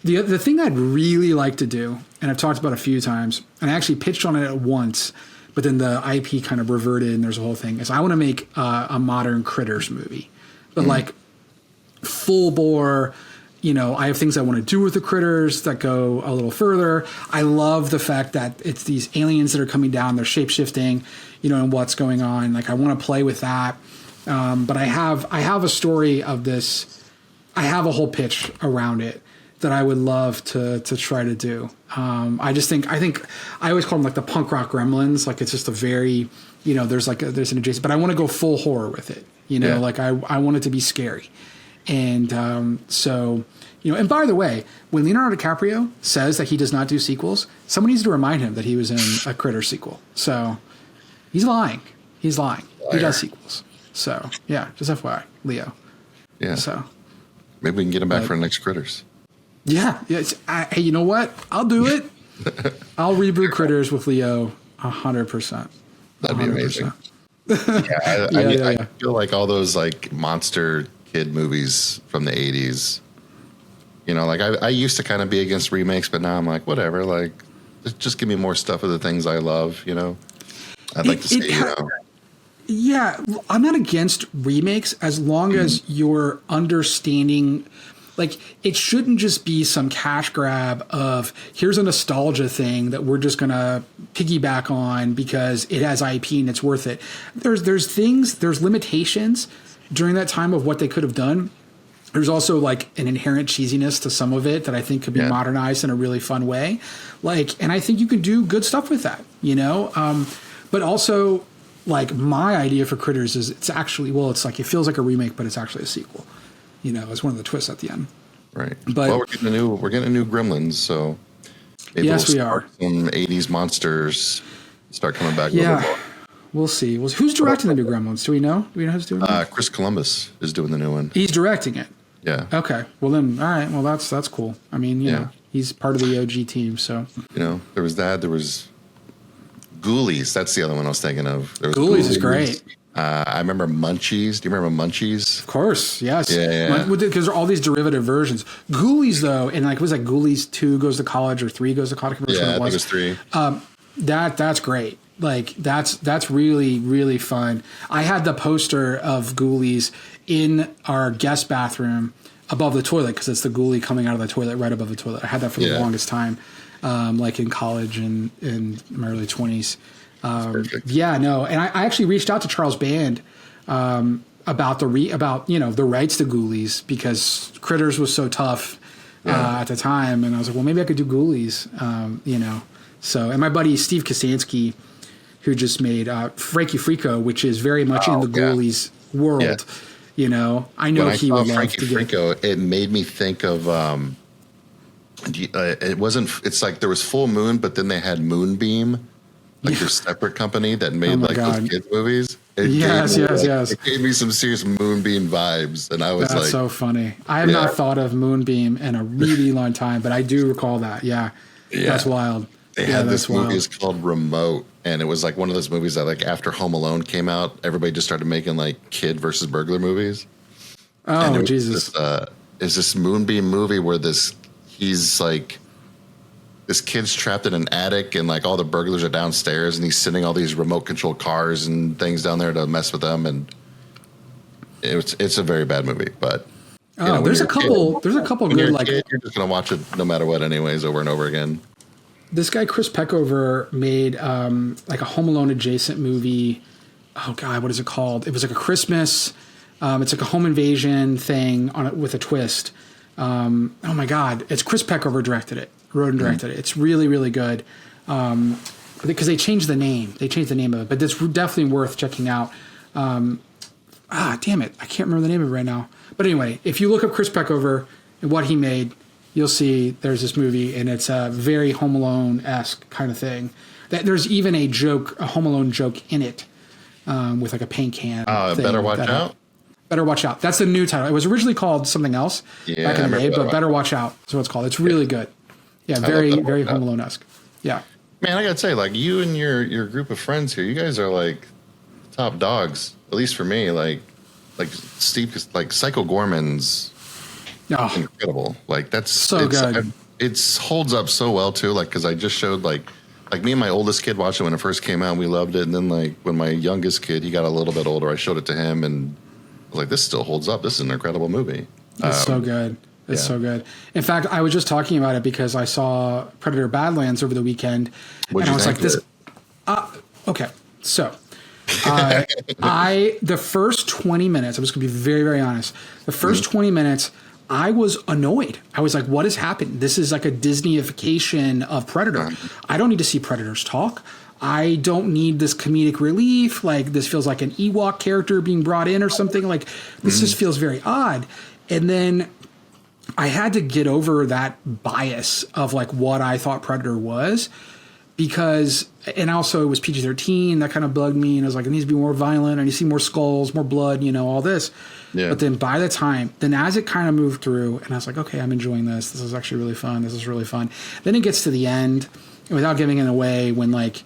the thing I'd really like to do, and I've talked about a few times, and I actually pitched on it at once, but then the IP kind of reverted, and there's a whole thing. Is I want to make a modern Critters movie, but like full bore. You know, I have things I want to do with the critters that go a little further. I love the fact that it's these aliens that are coming down, they're shape-shifting, you know, and what's going on. Like, I want to play with that. But I have a story of this. I have a whole pitch around it that I would love to try to do. I think I always call them like the punk rock gremlins. Like, it's just a very, you know, there's an adjacent, but I want to go full horror with it. You know, like I want it to be scary. And so, you know, and by the way, when Leonardo DiCaprio says that he does not do sequels, someone needs to remind him that he was in a Critter sequel. So he's lying. He does sequels. So yeah, just FYI, Leo. Yeah. So maybe we can get him back for the next Critters. Yeah. Hey, you know what? I'll do it. I'll reboot Critters with Leo 100%. That'd be amazing. I feel like all those like monster kid movies from the 80s, you know, like I used to kind of be against remakes, but now I'm like, whatever, like just give me more stuff of the things I love, you know. I'd like to see, you know. Yeah, I'm not against remakes as long as you're understanding, like, it shouldn't just be some cash grab of here's a nostalgia thing that we're just going to piggyback on because it has IP and it's worth it. There's limitations during that time of what they could have done. There's also like an inherent cheesiness to some of it that I think could be modernized in a really fun way. Like, and I think you can do good stuff with that, you know? But also, like, my idea for Critters is it's actually, it's like, it feels like a remake, but it's actually a sequel. You know, it's one of the twists at the end. Right. But we're getting a new Gremlins, so maybe yes, we are. Some 80s monsters start coming back a little bit more. We'll see. Who's directing the new Gremlins? Do we know? Do we know who's doing it? Chris Columbus is doing the new one. He's directing it. Yeah. Okay. Well then, all right. Well, that's cool. I mean, you know, he's part of the OG team, so. You know, there was that. There was Ghoulies. That's the other one I was thinking of. Ghoulies is great. I remember Munchies. Do you remember Munchies? Of course, yes. Yeah. Because there are all these derivative versions. Ghoulies, though, and like, was like Ghoulies 2 goes to college or 3 goes to college? Yeah, I think it was 3. That's great. Like, that's really, really fun. I had the poster of Ghoulies in our guest bathroom above the toilet because it's the ghoulie coming out of the toilet right above the toilet. I had that for the longest time. like in college and in my early 20s. Perfect. Yeah, no. And I actually reached out to Charles Band about the rights to Ghoulies because Critters was so tough at the time. And I was like, well, maybe I could do Ghoulies, So, and my buddy Steve Kostanski, who just made Frankie Frico, which is very much in the Ghoulies world. Yeah. I know he would love Frankie to get Frico, it made me think of it's like there was Full Moon, but then they had Moonbeam, like their separate company that made those kids movies. Yes. It gave me some serious Moonbeam vibes, and I was That's like, so funny. I have not thought of Moonbeam in a really long time, but I do recall that. Yeah. That's wild. They had this movie is called Remote, and it was like one of those movies that like after Home Alone came out, everybody just started making like kid versus burglar movies. Oh, Jesus. Is this Moonbeam movie where he's like, this kid's trapped in an attic and like all the burglars are downstairs and he's sending all these remote control cars and things down there to mess with them. And it's a very bad movie, but there's a couple good, like, you're just going to watch it no matter what anyways, over and over again. This guy, Chris Peckover, made like a Home Alone adjacent movie. Oh God, what is it called? It was like a Christmas. It's like a home invasion thing with a twist. Oh my God, it's Chris Peckover wrote and directed it. It's really, really good. Because they changed the name. They changed the name of it, but it's definitely worth checking out. Damn it, I can't remember the name of it right now. But anyway, if you look up Chris Peckover and what he made, you'll see there's this movie, and it's a very Home Alone-esque kind of thing. There's even a Home Alone joke in it, with like a paint can. Better Watch Out? Better Watch Out. That's the new title. It was originally called something else back in the day, but Better Watch Out is what it's called. It's really good. Yeah, very, very Home Alone-esque. Yeah. Man, I gotta say, like, you and your group of friends here, you guys are like top dogs, at least for me. Like Steve, like Psycho Gorman's incredible. Like it's so good. It holds up so well too. Like, because I just showed like me and my oldest kid watched it when it first came out. And we loved it, and then like when my youngest kid, he got a little bit older, I showed it to him, and I was like, this still holds up. This is an incredible movie. It's so good. It's so good. In fact, I was just talking about it because I saw Predator Badlands over the weekend, and I was like, "This." Okay, so the first 20 minutes. I'm just going to be very, very honest. The first 20 minutes, I was annoyed. I was like, "What has happened? This is like a Disneyification of Predator. I don't need to see predators talk. I don't need this comedic relief. Like, this feels like an Ewok character being brought in or something. Like, this just feels very odd." And then I had to get over that bias of like what I thought Predator was, because, and also it was PG-13, that kind of bugged me, and I was like, it needs to be more violent, and you see more skulls, more blood, all this. Yeah. But then by the time, as it kind of moved through, and I was like, okay, I'm enjoying this. This is actually really fun. This is really fun. Then it gets to the end, and without giving it away, when like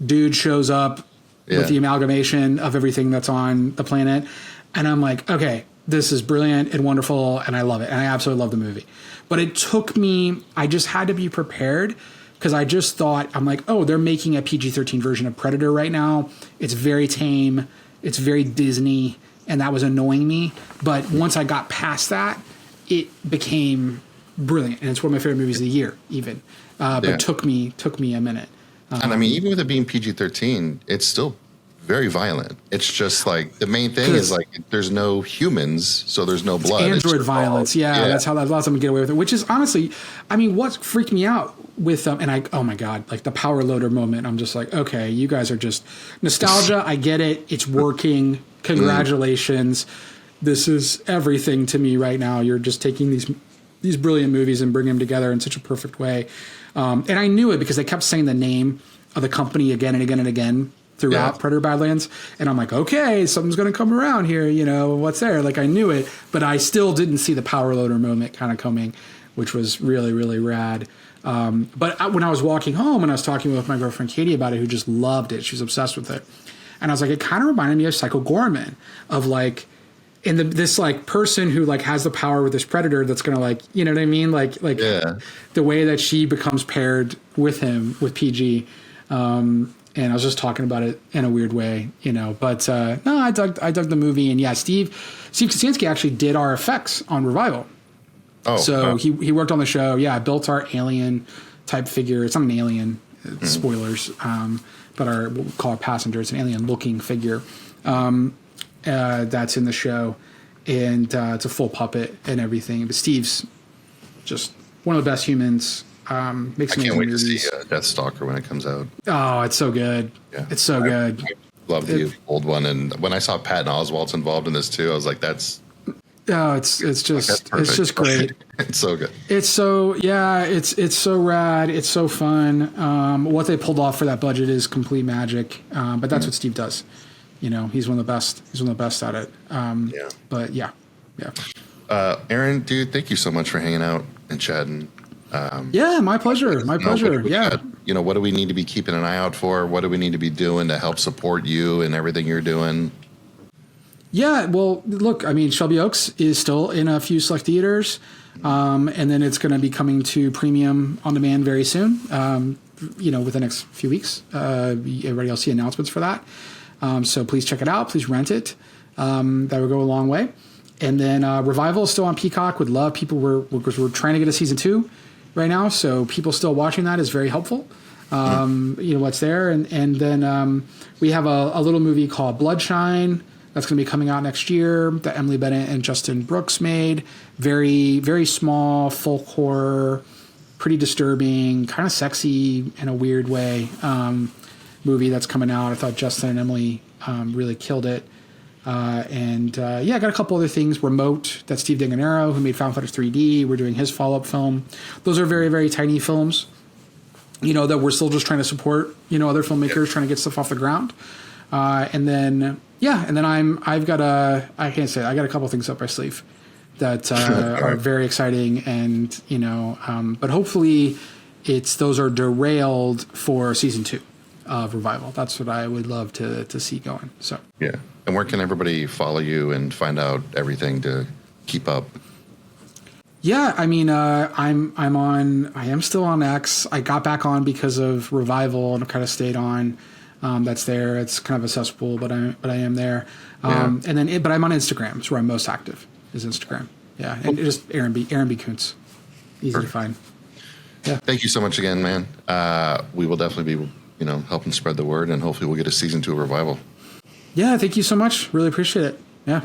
dude shows up with the amalgamation of everything that's on the planet, and I'm like, okay, this is brilliant and wonderful, and I love it, and I absolutely love the movie. But it took me, I just had to be prepared, because I just thought, I'm like, oh, they're making a PG-13 version of Predator right now. It's very tame, it's very Disney, and that was annoying me. But once I got past that, it became brilliant, and it's one of my favorite movies of the year, even. But it took me a minute. And I mean, even with it being PG-13, it's still very violent. It's just like the main thing is like there's no humans, so there's no blood. It's android violence. That's how that allows them to get away with it. Which is honestly, I mean, what freaked me out with and oh my God, like the power loader moment. I'm just like, okay, you guys are just nostalgia. I get it. It's working. Congratulations. This is everything to me right now. You're just taking these brilliant movies and bringing them together in such a perfect way. And I knew it because they kept saying the name of the company again and again and again throughout Predator Badlands. And I'm like, okay, something's going to come around here. What's there? Like, I knew it, but I still didn't see the power loader moment kind of coming, which was really, really rad. But when I was walking home and I was talking with my girlfriend Katie about it, who just loved it, she's obsessed with it. And I was like, it kind of reminded me of Psycho Gorman, of like, and this like person who like has the power with this predator that's gonna like, you know what I mean, like the way that she becomes paired with him with PG. And I was just talking about it in a weird way, But no, I dug the movie, and Steve Kostanski actually did our effects on Revival. Oh, so he worked on the show. Yeah, built our alien type figure. It's not an alien, spoilers, but we'll call our passenger. It's an alien looking figure that's in the show. And it's a full puppet and everything. But Steve's just one of the best humans. Makes I can't wait movies. to see Deathstalker when it comes out. Oh, it's so good. Yeah. It's so good. I love the old one. And when I saw Patton Oswalt's involved in this too, I was like, it's just great. It's so good. It's so so rad. It's so fun. What they pulled off for that budget is complete magic. But that's what Steve does. You know, he's one of the best. He's one of the best at it. But yeah. Aaron, dude, thank you so much for hanging out and chatting. My pleasure. My pleasure. Yeah. You know, what do we need to be keeping an eye out for? What do we need to be doing to help support you and everything you're doing? Yeah, well, look, I mean, Shelby Oaks is still in a few select theaters, and then it's going to be coming to premium on demand very soon. Within the next few weeks, everybody will see announcements for that. So please check it out. Please rent it. That would go a long way. And then Revival is still on Peacock. Would love people. Because we're trying to get a season 2 right now, so people still watching that is very helpful. What's there, and then we have a little movie called Bloodshine that's going to be coming out next year that Emily Bennett and Justin Brooks made. Very, very small, folk horror, pretty disturbing, kind of sexy in a weird way. Movie that's coming out. I thought Justin and Emily really killed it. I got a couple other things. Remote, that's Steve Dinganero, who made Final Fantasy 3D. We're doing his follow-up film. Those are very, very tiny films, that we're still just trying to support, other filmmakers trying to get stuff off the ground. I got a couple things up my sleeve that are very exciting and, but hopefully those are derailed for season 2 of Revival. That's what I would love to see going. So, yeah. And where can everybody follow you and find out everything to keep up? Yeah, I mean, I am still on X. I got back on because of Revival and I kind of stayed on. That's there. It's kind of accessible, but I am there. But I'm on Instagram. It's where I'm most active is Instagram. Yeah. And just Aaron B. Koontz. Easy to find. Yeah. Thank you so much again, man. We will definitely be, helping spread the word, and hopefully we'll get a season 2 of Revival. Yeah. Thank you so much. Really appreciate it. Yeah.